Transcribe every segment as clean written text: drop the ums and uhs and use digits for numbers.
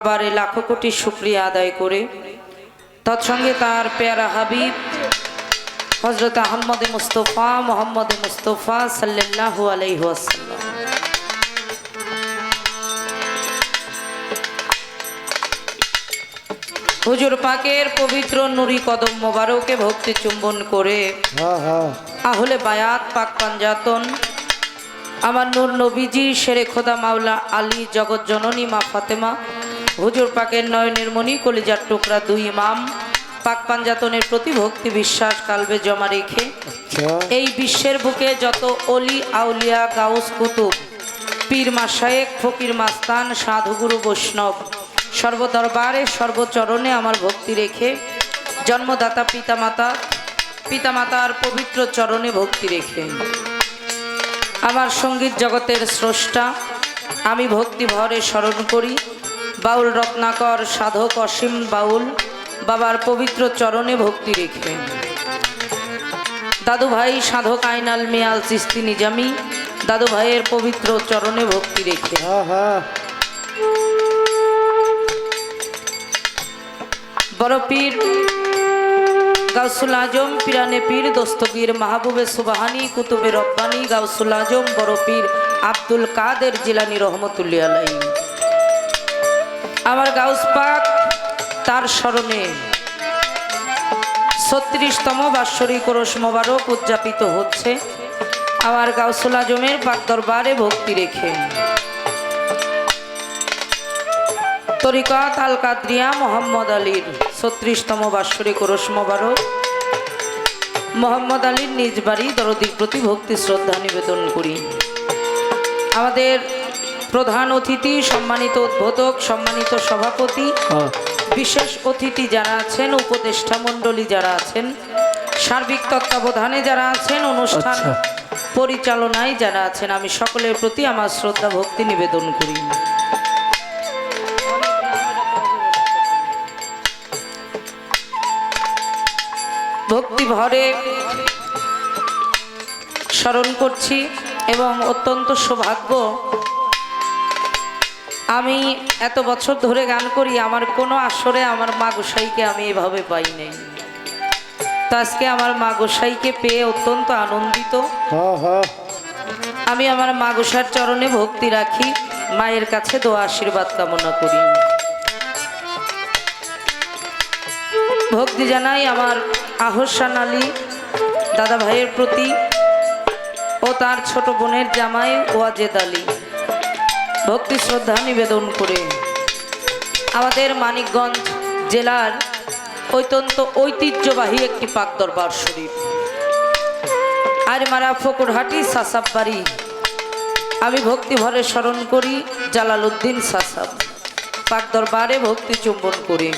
বারে লাখো কোটি শুকরিয়া আদায় করে তৎসঙ্গে তার পেয়ারা হাবিব হযরত আহমদ মুস্তফা মোহাম্মদ মুস্তফা সাল্লাল্লাহু আলাইহি ওয়াসাল্লাম হুজুর পাকের পবিত্র নুরি কদম মোবারকে ভক্তি চুম্বন করে আহলে বায়াত পাক পাঞ্জাতন আমার নূর নবীজি শেরে খোদা মাওলা আলী জগৎ জননী মা ফাতেমা হুজুর পাকের নয়নের মণি কলিজার টুকরা দুই ইমাম পাক পাঞ্জাতনের প্রতি ভক্তি বিশ্বাস কালবে জমা রেখে এই বিশ্বের বুকে যত অলি আউলিয়া গাউস কুতুব পীর মাশায়েখ ফকির মাস্তান সাধুগুরু বৈষ্ণব সর্বদরবারে সর্বচরণে আমার ভক্তি রেখে জন্মদাতা পিতামাতার পবিত্র চরণে ভক্তি রেখে আমার সঙ্গীত জগতের স্রষ্টা আমি ভক্তি ভরে স্মরণ করি বাউল রত্নাকর সাধক অসীম বাউল বাবার পবিত্র চরণে ভক্তি রেখে দাদু ভাই সাধক আইনাল মিয়াল চিস্তি নিজামি দাদু ভাইয়ের পবিত্র চরণে ভক্তি রেখে বড় পীর গাউসুল আজম পিরানে পীর দস্তগীর মাহবুবে সুবাহানি কুতুবে রব্বানি গাউসুল আজম বড় পীর আব্দুল কাদের জিলানী রহমতুল্লাহ আলাইহি আমার গাউস পাক তার স্মরণে ৩৬তম বাৎসরিক ওরস মোবারক উদযাপিত হচ্ছে আমার গাউসুল আজমের পাক দরবারে ভক্তি রেখে তরিকত আল কাদরিয়া মোহাম্মদ আলীর ৩৬তম বাৎসরিক ওরস মোবারক মোহাম্মদ আলীর নিজ বাড়ি দরদির প্রতি ভক্তি শ্রদ্ধা নিবেদন করি আমাদের প্রধান অতিথি সম্মানিত উদ্বোধক সম্মানিত সভাপতি বিশেষ অতিথি যারা আছেন উপদেষ্টা মণ্ডলী যারা আছেন সার্বিক তত্ত্বাবধানে যারা আছেন অনুষ্ঠান পরিচালনায় যারা আছেন আমি সকলের প্রতি আমার শ্রদ্ধা ভক্তি নিবেদন করি ভক্তি ভরে স্মরণ করছি এবং অত্যন্ত সৌভাগ্য আমি এত বছর ধরে গান করি আমার কোনো আসরে আমার মা গোসাইকে আমি এভাবে পাই নাই তো আজকে আমার মা গোসাইকে পেয়ে অত্যন্ত আনন্দিত আমি আমার মা গোসাইর চরণে ভক্তি রাখি মায়ের কাছে দোয়া আশীর্বাদ কামনা করি ভক্তি জানাই আমার আহসান আলী দাদা ভাইয়ের প্রতি ও তার ছোট বোনের জামাই ওয়াজেদ আলী ভক্তি শ্রদ্ধা নিবেদন করে আমাদের মানিকগঞ্জ জেলার অত্যন্ত ঐতিহ্যবাহী একটি পাক দরবার শরীফ আরমারা ফকুরহাটি সাসাব বাড়ি আমি ভক্তি ভরে স্মরণ করি জালালউদ্দিন সাসাব পাক দরবারে ভক্তি চুম্বন করি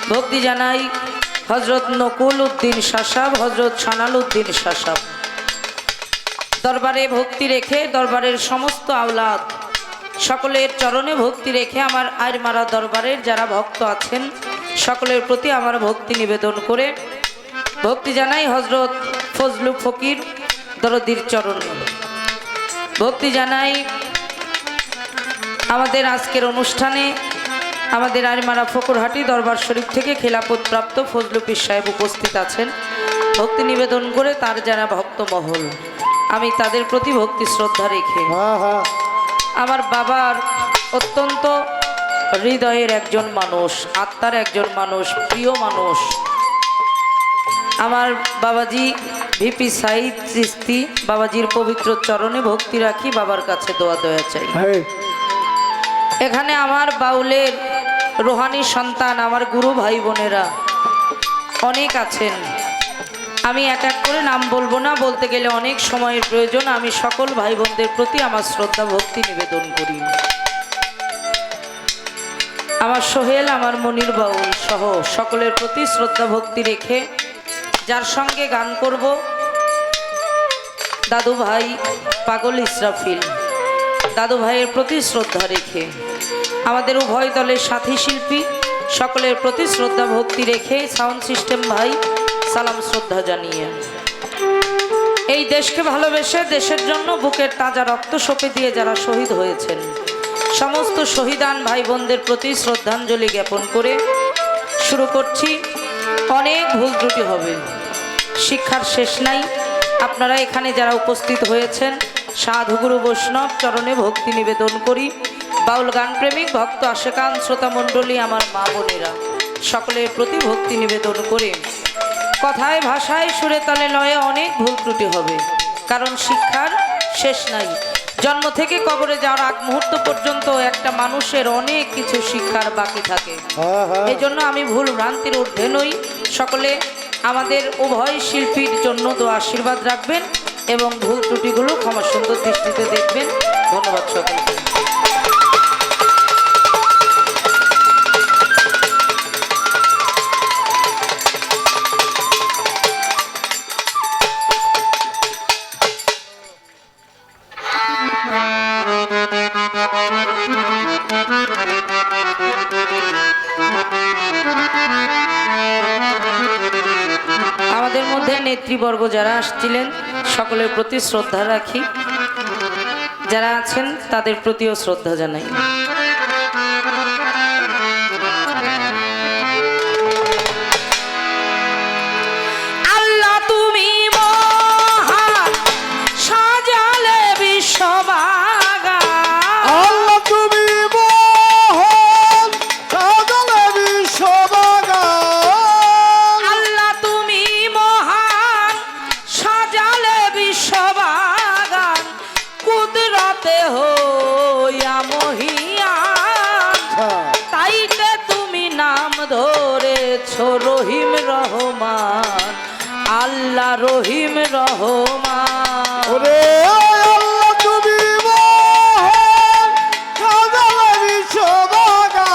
ভক্তি জানাই হজরত নকুল উদ্দিন সাসাব হজরত সানাল উদ্দিন সাসাব দরবারে ভক্তি রেখে দরবারের সমস্ত আওলাদ সকলের চরণে ভক্তি রেখে আমার আরমারা দরবারের যারা ভক্ত আছেন সকলের প্রতি আমার ভক্তি নিবেদন করে ভক্তি জানাই হজরত ফজলু ফকির দরদির চরণে ভক্তি জানাই আমাদের আজকের অনুষ্ঠানে আমাদের আরমারা ফকুরহাটি দরবার শরীফ থেকে খেলাফত প্রাপ্ত ফজলু পীর সাহেব উপস্থিত আছেন ভক্তি নিবেদন করে তার যারা ভক্ত মহল আমি তাদের প্রতি ভক্তি শ্রদ্ধা রেখে আমার বাবার অত্যন্ত হৃদয়ের একজন মানুষ আত্মার একজন মানুষ প্রিয় মানুষ আমার বাবাজি ভিপি সাইদ চিস্তি বাবাজির পবিত্র চরণে ভক্তি রাখি বাবার কাছে দোয়া দয়া চাই এখানে আমার বাউলের রোহানি সন্তান আমার গুরু ভাই বোনেরা অনেক আছেন আমি এক এক করে নাম বলবো না বলতে গেলে অনেক সময়ের প্রয়োজন আমি সকল ভাই বোনদের প্রতি আমার শ্রদ্ধা ভক্তি নিবেদন করি আমার সোহেল আমার মনির বাউল সহ সকলের প্রতি শ্রদ্ধা ভক্তি রেখে যার সঙ্গে গান করব দাদু ভাই পাগল ইসরাফিল দাদু ভাইয়ের প্রতি শ্রদ্ধা রেখে আমাদের উভয় দলের সাথী শিল্পী সকলের প্রতি শ্রদ্ধা ভক্তি রেখে সাউন্ড সিস্টেম ভাই সালাম শ্রদ্ধা জানিয়ে এই দেশকে ভালোবেসে দেশের জন্য বুকের তাজা রক্ত সঁপে দিয়ে যারা শহীদ হয়েছেন সমস্ত শহীদান ভাই বোনদের প্রতি শ্রদ্ধাঞ্জলি জ্ঞাপন করে শুরু করছি। অনেক ভুল ত্রুটি হবে, শিক্ষার শেষ নাই। আপনারা এখানে যারা উপস্থিত হয়েছেন সাধুগুরু বৈষ্ণব চরণে ভক্তি নিবেদন করি। বাউল গান প্রেমিক ভক্ত আশেকান শ্রোতা মণ্ডলী, আমার মা বোনেরা, সকলের প্রতি ভক্তি নিবেদন করে কথায় ভাষায় সুরে তালে লয়ে অনেক ভুল ত্রুটি হবে, কারণ শিক্ষার শেষ নাই। জন্ম থেকে কবরে যাওয়ার আগ মুহূর্ত পর্যন্ত একটা মানুষের অনেক কিছু শিক্ষার বাকি থাকে। এই জন্য আমি ভুল ভ্রান্তির ঊর্ধ্বে নই। সকলে আমাদের উভয় শিল্পীর জন্য দোয়া আশীর্বাদ রাখবেন এবং ভুল ত্রুটিগুলো ক্ষমা সুন্দর দৃষ্টিতে দেখবেন। ধন্যবাদ সকলকে। আমাদের মধ্যে নেতৃবর্গ যারা আসছিলেন সকলের প্রতি শ্রদ্ধা রাখি, যারা আছেন তাদের প্রতিও শ্রদ্ধা জানাই। আল্লাহ তুমি মহান, সাজালে বিশ্ববাগা। আল্লাহ তুমি মহান, সাজালে বিশ্ববাগা। আল্লাহ তুমি মহান, সাজালে বিশ্ববাগান। কুদরতে হইয়া মহিয়ান, তাইতে তুমি নাম ধরেছ রহিম রহমান। আল্লাহ রহিম রহমান। ওরে আল্লাহ তুমি মহান, সাজালে বিশ্ববাগা।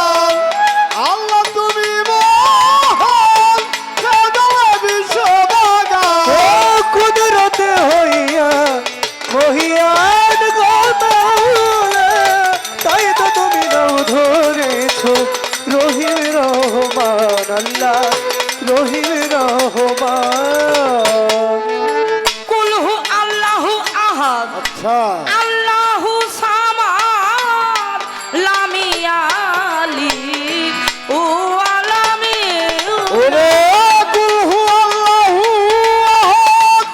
আল্লাহ তুমি মহান, সাজালে বিশ্ববাগা। কুদরতে হইয়া মহিয়ান গো মাওলা, তাই তো তুমি নাম ধরেছ রহিম রহমান। আল্লাহ রহিম রহমান। কুলহু আল্লাহু আহাদ, আচ্ছা আল্লাহু সামাদ, লাম ইয়ালিদ ও আলামি। ওরে কুহু আল্লাহু আহাদ,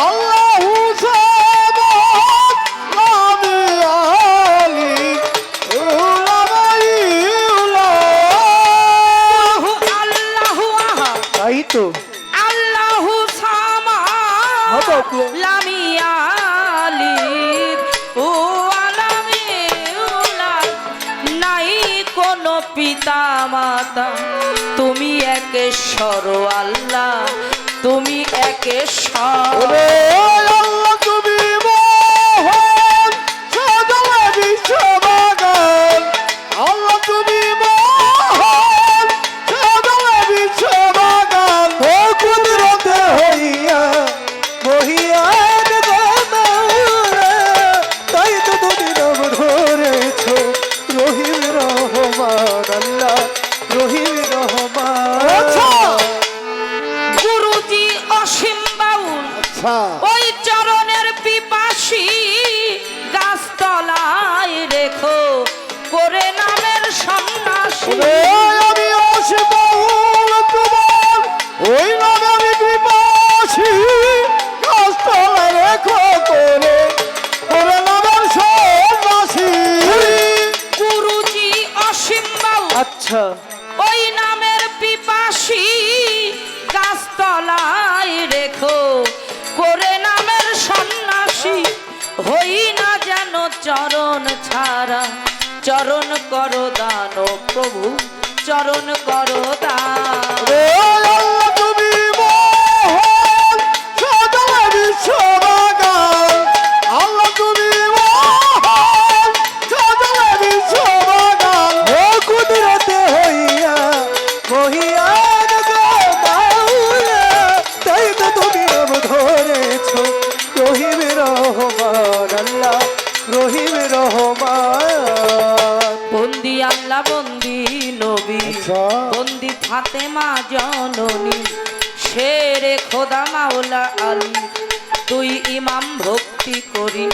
আল্লাহু সামাদ, লাম ইয়ালিদ উলামাই উলা। কুলহু আল্লাহু আহাদ, তাই তো আল্লাহু সামাদ, লাম ইয়ালিদ ও আলামি উলাদ। নাই কোনো পিতা মাতা, তুমি একেশ্বর আল্লাহ, তুমি একেশ্বর। ওরে আল্লাহ তুমি মহান, সাজালে বিশ্ববাগান। আল্লাহ তুমি মহান, সাজালে বিশ্ববাগান। ও কুদরতে হইয়া মহিয়ান গো মাওলা, তাই তো তুমি নাম ধরেছ রহিম রহমান। আল্লাহ রহিম রহমান। গুরুজি অসীম বাউল, ওই চরণের পিপাসী, গাছতলায় রেখো করে নামের সন্ন্যাসী। আমি অসীম তোমার, ওই নামে আমি বিপাসী, গাছতলায় রেখো করে করে নামের সন্ন্যাসী। গুরুজি অসীম বাউল, আচ্ছা ওই নামের পিপাসী, গাছতলায় রেখো করে নামের সন্ন্যাসী। হই না যেন চরণ ছাড়া, চরণ করো দান ও প্রভু, চরণ করো দান। রে আল্লাহ তুমি মহান, সাজালে বিশ্ববাগান। আল্লাহ তুমি মহান, সাজালে বিশ্ববাগান। ও কুদরতে হইয়া মহিয়ান গো মাওলা, তাই তো তুমি নাম ধরেছ রহিম রহমান। আল্লাহ রহিম রহমান। বন্দি আল্লাহ বন্দি নবী, আচ্ছা। বন্দি ফাতেমা জননী, শেরে খোদা মাওলা আলী তুই ইমাম ভক্তি করি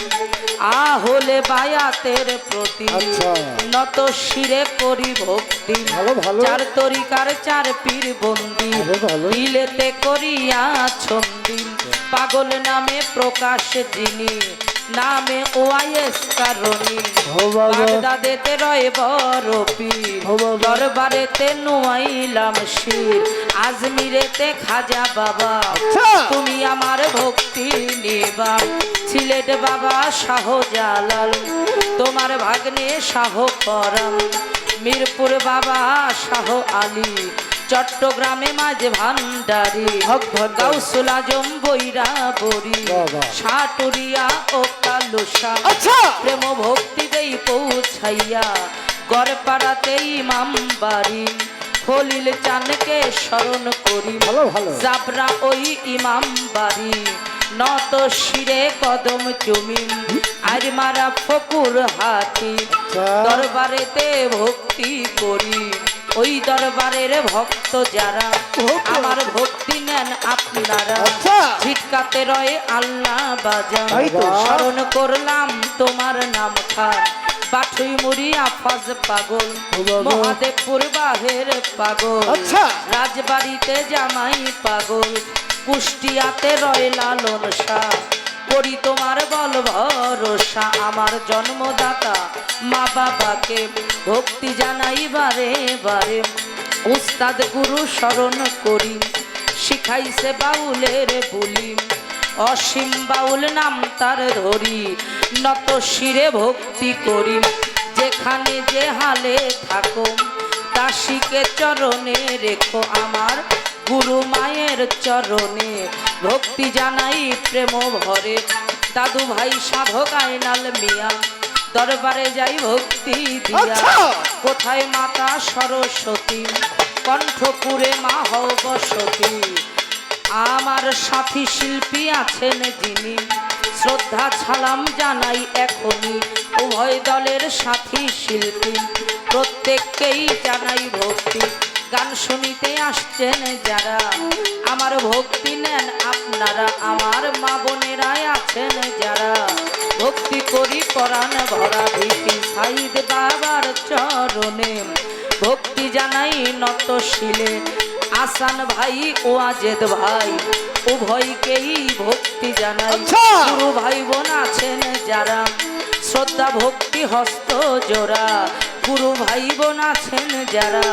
আহলে বায়াতের প্রতি আচ্ছা। নত শিরে করি ভক্তি ভালো, ভালো। চার তরিকার চার পীর বন্দি ভালো, ভালো। দিলেতে করিয়া ছন্দি পাগল নামে প্রকাশ যিনি নামে ওয়াইস কারণী ও বাবা। বাগদাদেতে রয় বড় পীর ও বাবা। দরবারেতে নুয়াইলাম শির আজমিরেতে খাজা বাবা আচ্ছা। তুমি আমার ভক্তি নেবা সিলেট বাবা শাহজালাল তোমার ভাগ্নে শাহ পরাম মিরপুর বাবা শাহ আলী চট্টগ্রামে মাঝে ভান্ডারি হক ভান্ডারী। গাউসুল আজম বৈরা বরি বাবা। সাটুরিয়া ও কালুসা আচ্ছা। প্রেম ভক্তি দেই পৌঁছাইয়া গড়পাড়াতে ইমাম বাড়ি খলিল চানকে স্মরণ করি ভালো, ভালো। জাবরা ওই ইমাম বাড়ি নত শিরে কদম চুমি আর মারা ফকুর হাতি আচ্ছা। দরবারেতে ভক্তি করি ওই দরবারের ভক্ত যারা আমার ভক্তি নেন আপনারা আচ্ছা। ছিটকাতে রয়ে আল্লাহ বাজান তাই তো। স্মরণ করলাম তোমার নাম খান বাঠুই মুড়ি আফাজ পাগল ও বাবা। মহাদেবপুর বাহের পাগল আচ্ছা। রাজবাড়িতে জামাই পাগল কুষ্টিয়াতে রয় লালন শাহ করি তোমার বল ভরসা আমার জন্মদাতা মা বাবাকে ভক্তি জানাই বারে বারে উস্তাদ গুরু স্মরণ করি শিখাইছে বাউলের বলি অসীম বাউল নাম তার ধরি নত শিরে ভক্তি করি যেখানে যে হালে থাকো দাসীকে চরণে রেখো আমার গুরু মায়ের চরণে ভক্তি জানাই প্রেম ভরে দাদু ভাই সাধক আইনাল মিয়া দরবারে যাই ভক্তি দিয়া আচ্ছা। কোথায় মাতা সরস্বতী কণ্ঠপুরে মা হও বসতী আমার সাথী শিল্পী আছেন যিনি শ্রদ্ধা ছালাম জানাই এখনই উভয় দলের সাথী শিল্পী প্রত্যেককেই জানাই ভক্তি গান শুনিতে আসছেন যারা আমার ভক্তি নেন আপনারা আমার মা বোনেরাই আছেন যারা ভক্তি করি পরাণ ভরা ভীতি সাইদ বাবার চরণে ভক্তি জানাই নত শিলে আসান ভাই ও আজেদ ভাই উভয়কেই ভক্তি জানাই আচ্ছা। গুরু ভাই বোন আছেন যারা শ্রদ্ধা ভক্তি হস্ত জোড়া গুরু ভাই বোন আছেন যারা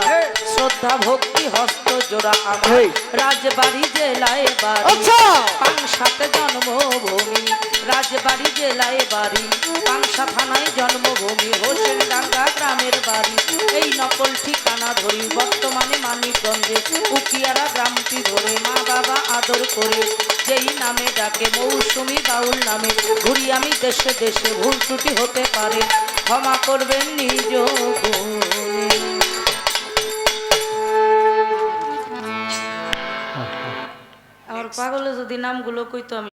শ্রদ্ধা ভক্তি হস্ত জোড়া আমার এই। রাজবাড়ি জেলায় বাড়ি আচ্ছা। পাংশাতে জন্মভূমি রাজবাড়ি জেলায় বাড়ি পাংশা থানায় জন্মভূমি হোসেন ডাঙ্গা গ্রামের বাড়ি এই নকল ঠিকানা ধরি বর্তমানে মানিকগঞ্জে উকিয়ারা গ্রামটি ধরে মা বাবা আদর করে যেই নামে ডাকে মৌসুমী বাউল নামে ঘুরি আমি দেশে দেশে ভুল ত্রুটি হতে পারে ক্ষমা করবেন নিজ গুণে। আমার পাগলে যদি নামগুলো কইতো আমি